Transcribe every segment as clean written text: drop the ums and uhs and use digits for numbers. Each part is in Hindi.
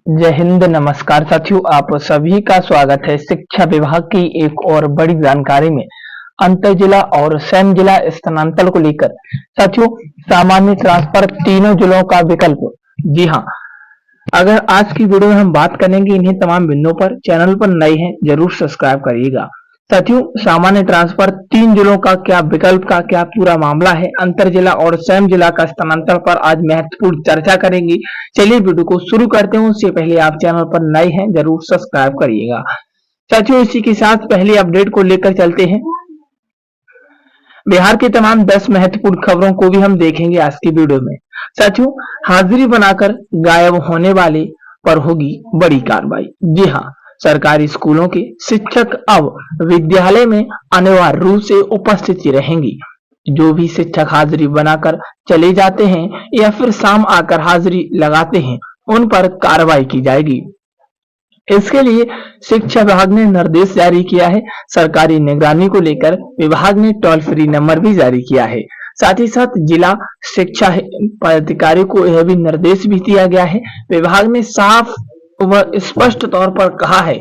जय हिंद, नमस्कार साथियों। आप सभी का स्वागत है शिक्षा विभाग की एक और बड़ी जानकारी में। अंतर जिला और सैम जिला स्थानांतरण को लेकर साथियों, सामान्य ट्रांसफर तीनों जिलों का विकल्प। जी हाँ, अगर आज की वीडियो में हम बात करेंगे इन्हीं तमाम बिंदुओं पर। चैनल पर नए हैं जरूर सब्सक्राइब करिएगा। साथियों, सामान्य ट्रांसफर तीन जिलों का क्या विकल्प का क्या पूरा मामला है, अंतर जिला और स्वयं जिला का स्थानांतरण पर आज महत्वपूर्ण चर्चा करेंगे। चलिए वीडियो को शुरू करते हैं। उससे पहले आप चैनल पर नए हैं जरूर सब्सक्राइब करिएगा। साथियों, इसी के साथ पहले अपडेट को लेकर चलते हैं। बिहार की तमाम 10 महत्वपूर्ण खबरों को भी हम देखेंगे आज की वीडियो में। साथियों, हाजिरी बनाकर गायब होने वाले पर होगी बड़ी कार्रवाई। जी हाँ, सरकारी स्कूलों के शिक्षक अब विद्यालय में अनिवार्य रूप से उपस्थित रहेंगी। जो भी शिक्षक हाजिरी बनाकर चले जाते हैं या फिर शाम आकर हाजिरी लगाते हैं, उन पर कार्रवाई की जाएगी। इसके लिए शिक्षा विभाग ने निर्देश जारी किया है। सरकारी निगरानी को लेकर विभाग ने टोल फ्री नंबर भी जारी किया है। साथ ही साथ जिला शिक्षा पदाधिकारी को यह भी निर्देश भी दिया गया है। विभाग ने साफ व स्पष्ट तौर पर कहा है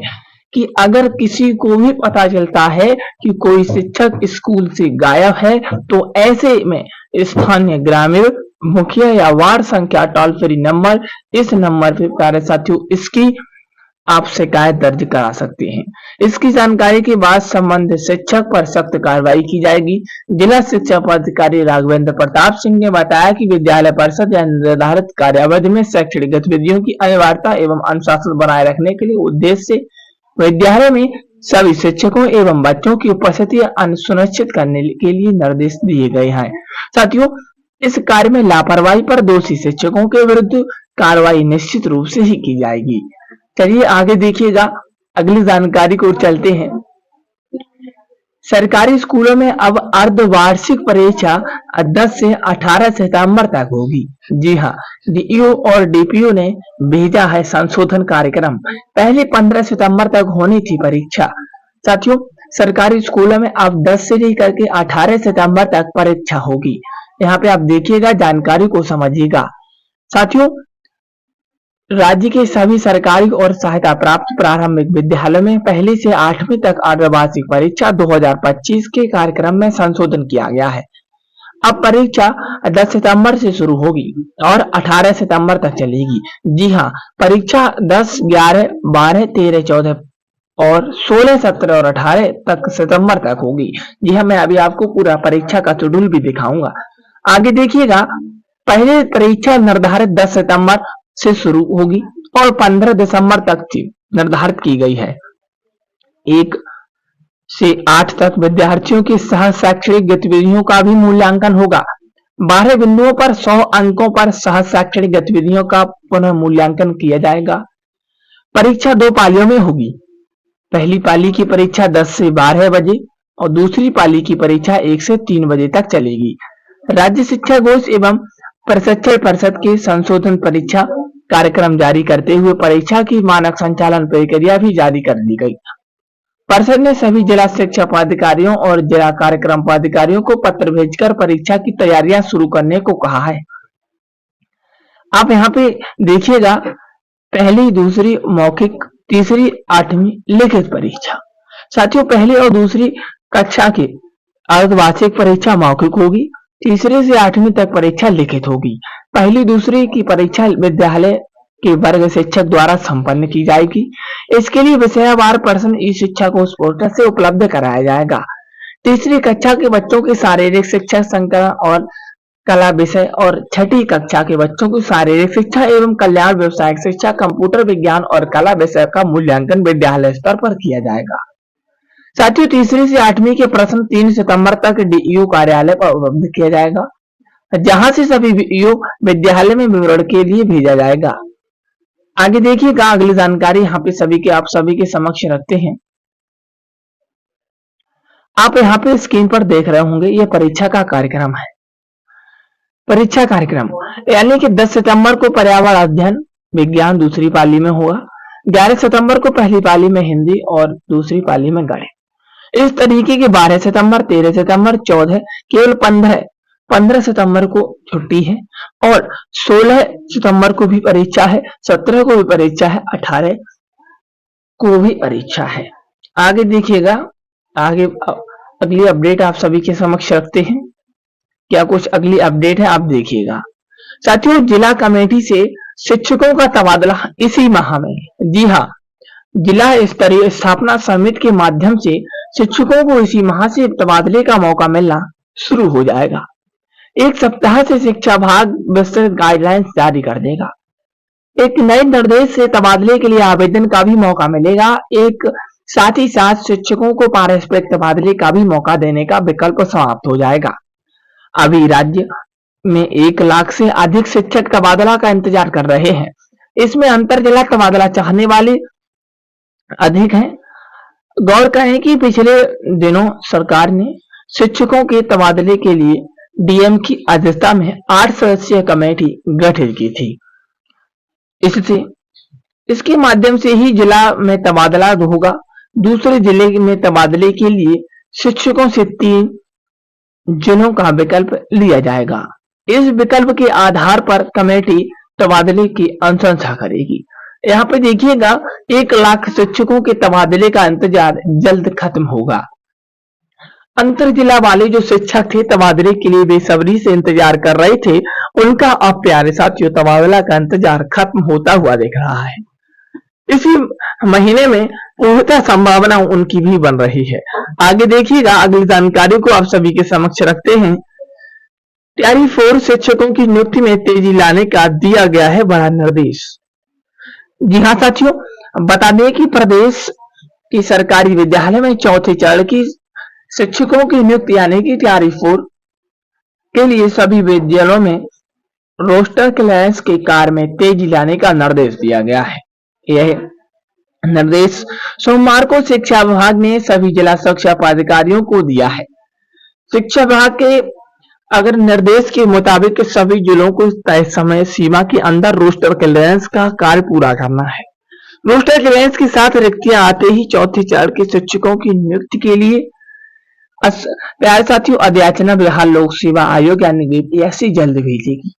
कि अगर किसी को भी पता चलता है कि कोई शिक्षक स्कूल से गायब है, तो ऐसे में स्थानीय ग्रामीण मुखिया या वार्ड संख्या टोल फ्री नंबर, इस नंबर पर प्यारे साथियों इसकी आप शिकायत दर्ज करा सकते हैं। इसकी जानकारी के बाद संबंधित शिक्षक पर सख्त कार्रवाई की जाएगी। जिला शिक्षा पदाधिकारी राघवेंद्र प्रताप सिंह ने बताया कि विद्यालय परिषद या निर्धारित कार्यावधि में शैक्षणिक गतिविधियों की अनिवार्यता एवं अनुशासन बनाए रखने के लिए उद्देश्य से विद्यालय में सभी शिक्षकों एवं बच्चों की उपस्थिति सुनिश्चित करने के लिए निर्देश दिए गए हैं। साथियों, इस कार्य में लापरवाही पर दोषी शिक्षकों के विरुद्ध कार्रवाई निश्चित रूप से ही की जाएगी। चलिए आगे देखिएगा, अगली जानकारी को चलते हैं। सरकारी स्कूलों में अब अर्धवार्षिक परीक्षा 10 से 18 सितंबर तक होगी। जी हाँ, डीईओ और डीपीओ ने भेजा है संशोधन कार्यक्रम। पहले 15 सितंबर तक होनी थी परीक्षा। साथियों, सरकारी स्कूलों में अब 10 से लेकर के 18 सितंबर तक परीक्षा होगी। यहाँ पे आप देखिएगा, जानकारी को समझिएगा। साथियों, राज्य के सभी सरकारी और सहायता प्राप्त प्रारंभिक विद्यालयों में पहली से 8वीं तक अर्धवार्षिक परीक्षा 2025 के कार्यक्रम में संशोधन किया गया है। अब परीक्षा 10 सितंबर से शुरू होगी और 18 सितंबर तक चलेगी। जी हाँ, परीक्षा 10, 11, 12, 13, 14 और 16, 17 और 18 तक सितंबर तक होगी। जी हाँ, मैं अभी आपको पूरा परीक्षा का शेड्यूल भी दिखाऊंगा। आगे देखिएगा, पहले परीक्षा निर्धारित 10 सितंबर से शुरू होगी और 15 दिसंबर तक निर्धारित की गई है। 1 से 8 तक विद्यार्थियों की सह शैक्षणिक गतिविधियों का भी मूल्यांकन होगा। 12 बिंदुओं पर 100 अंकों पर सह शैक्षणिक गतिविधियों का पुनः मूल्यांकन किया जाएगा। परीक्षा 2 पालियों में होगी। पहली पाली की परीक्षा 10 से 12 बजे और दूसरी पाली की परीक्षा 1 से 3 बजे तक चलेगी। राज्य शिक्षा कोष एवं प्रशिक्षण परिषद के संशोधन परीक्षा कार्यक्रम जारी करते हुए परीक्षा की मानक संचालन प्रक्रिया भी जारी कर दी गई। परिषद ने सभी जिला शिक्षा पदाधिकारियों और जिला कार्यक्रम पदाधिकारियों को पत्र भेजकर परीक्षा की तैयारियां शुरू करने को कहा है। आप यहाँ पे देखिएगा, पहली, दूसरी मौखिक, तीसरी, 8वीं लिखित परीक्षा। साथियों, पहली और दूसरी कक्षा की अर्धवार्षिक परीक्षा मौखिक होगी। तीसरे से 8वीं तक परीक्षा लिखित होगी। पहली दूसरी की परीक्षा विद्यालय के वर्ग शिक्षक द्वारा संपन्न की जाएगी। इसके लिए विषयवार प्रश्न ई शिक्षा कोष पोर्टल से उपलब्ध कराया जाएगा। तीसरी कक्षा के बच्चों के शारीरिक शिक्षा, संकलन और कला विषय और छठी कक्षा के बच्चों की शारीरिक शिक्षा एवं कल्याण, व्यवसायिक शिक्षा, कंप्यूटर विज्ञान और कला विषय का मूल्यांकन विद्यालय स्तर पर किया जाएगा। साथियों, तीसरी से 8वीं के प्रश्न 3 सितंबर तक डीईओ कार्यालय पर उपलब्ध किया जाएगा, जहां से सभी डीईओ विद्यालय में विवरण के लिए भेजा जाएगा। आगे देखिएगा, अगली जानकारी यहाँ पे आप सभी के समक्ष रखते हैं। आप यहाँ पे स्क्रीन पर देख रहे होंगे, ये परीक्षा का कार्यक्रम है। परीक्षा कार्यक्रम यानी कि 10 सितंबर को पर्यावरण अध्ययन विज्ञान दूसरी पाली में होगा। 11 सितंबर को पहली पाली में हिंदी और दूसरी पाली में गणित। इस तरीके के 12 सितंबर, 13 सितंबर, 14, केवल 15 15 सितंबर को छुट्टी है और 16 सितंबर को भी परीक्षा है, 17 को भी परीक्षा है, 18 को भी परीक्षा है। आगे देखिएगा, आगे अगली अपडेट आप सभी के समक्ष रखते हैं। क्या कुछ अगली अपडेट है आप देखिएगा। साथियों, जिला कमेटी से शिक्षकों का तबादला इसी माह में। जी हाँ, जिला स्तरीय स्थापना समिति के माध्यम से शिक्षकों को इसी माह से तबादले का मौका मिलना शुरू हो जाएगा। एक सप्ताह से शिक्षा विभाग विस्तृत गाइडलाइंस जारी कर देगा। एक नए निर्देश से तबादले के लिए आवेदन का भी मौका मिलेगा। एक साथ ही साथ शिक्षकों को पारस्परिक तबादले का भी मौका देने का विकल्प समाप्त हो जाएगा। अभी राज्य में 1 लाख से अधिक शिक्षक तबादला का इंतजार कर रहे हैं। इसमें अंतर जिला तबादला चाहने वाले अधिक हैं। गौर करें कि पिछले दिनों सरकार ने शिक्षकों के तबादले के लिए डीएम की अध्यक्षता में 8 सदस्यीय कमेटी गठित की थी। इसके माध्यम से ही जिला में तबादला होगा। दूसरे जिले में तबादले के लिए शिक्षकों से 3 जिलों का विकल्प लिया जाएगा। इस विकल्प के आधार पर कमेटी तबादले की अनुशंसा करेगी। यहाँ पे देखिएगा, 1 लाख शिक्षकों के तबादले का इंतजार जल्द खत्म होगा। अंतर जिला वाले जो शिक्षक थे तबादले के लिए बेसब्री से इंतजार कर रहे थे, उनका अब प्यारे साथियों तबादला का इंतजार खत्म होता हुआ दिख रहा है। इसी महीने में पूर्णतः संभावना उनकी भी बन रही है। आगे देखिएगा, अगली जानकारी को आप सभी के समक्ष रखते हैं। तैयारी 4 शिक्षकों की नियुक्ति में तेजी लाने का दिया गया है बड़ा निर्देश। जी हाँ साथियों, बता दें कि प्रदेश की सरकारी विद्यालय में चौथे चरण की शिक्षकों की नियुक्ति यानी कि तैयारी 4 के लिए सभी विद्यालयों में रोस्टर क्लियरेंस के कार्य में तेजी लाने का निर्देश दिया गया है। यह निर्देश सोमवार को शिक्षा विभाग ने सभी जिला शिक्षा पदाधिकारियों को दिया है। शिक्षा विभाग के अगर निर्देश के मुताबिक सभी जिलों को तय समय सीमा के अंदर रोस्टर क्लियरेंस का कार्य पूरा करना है। रोस्टर क्लियरेंस के साथ रिक्तियां आते ही चौथे चरण के शिक्षकों की नियुक्ति के लिए प्यारे साथियों अध्याचना बिहार लोक सेवा आयोग यानी बीपीएससी जल्द भेजेगी।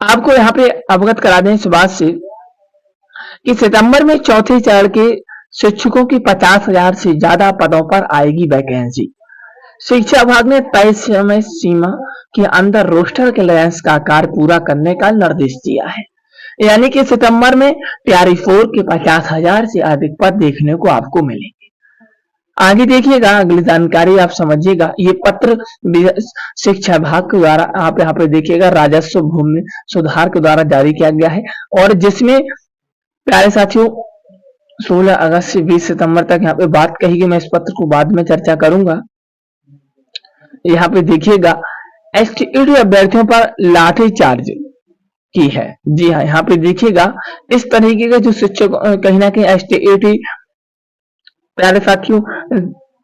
आपको यहाँ पे अवगत करा दें इस बात से कि सितंबर में चौथे चरण के शिक्षकों की 50,000 से ज्यादा पदों पर आएगी वैकेंसी। शिक्षा विभाग ने तय समय सीमा के अंदर रोस्टर क्लियरेंस का कार्य पूरा करने का निर्देश दिया है। यानी कि सितंबर में तैयारी 4 के 50,000 से अधिक पद देखने को आपको मिलेंगे। आगे देखिएगा, अगली जानकारी आप समझिएगा। ये पत्र शिक्षा विभाग के द्वारा आप यहाँ पे देखिएगा राजस्व भूमि सुधार के द्वारा जारी किया गया है और जिसमें प्यारे साथियों 16 अगस्त से 20 सितंबर तक यहाँ पे बात कही गई। मैं इस पत्र को बाद में चर्चा करूंगा। यहाँ पे देखिएगा, एसटीईटी अभ्यर्थियों पर लाठीचार्ज की है। जी हाँ, यहाँ पे देखिएगा इस तरीके का जो शिक्षक कहीं ना कहीं एसटीईटी प्यारे साथियों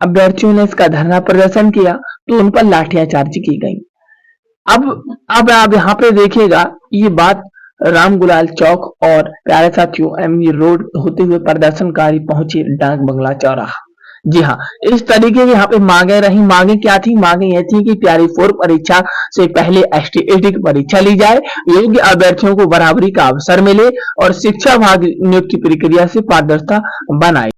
अभ्यर्थियों ने इसका धरना प्रदर्शन किया तो उन पर लाठीचार्ज की गई। अब आप यहाँ पे देखिएगा, ये बात रामगुलाल चौक और प्यारे साथियों एमजी रोड होते हुए प्रदर्शनकारी पहुंचे डाक बंगला चौराहा। जी हाँ, इस तरीके की यहाँ पे मांगे रही। मांगे क्या थी? मांगे ये थी कि तैयारी 4 परीक्षा से पहले एसटीईटी की परीक्षा ली जाए, योग्य अभ्यर्थियों को बराबरी का अवसर मिले और शिक्षा विभाग नियुक्ति प्रक्रिया से पारदर्शिता बनाई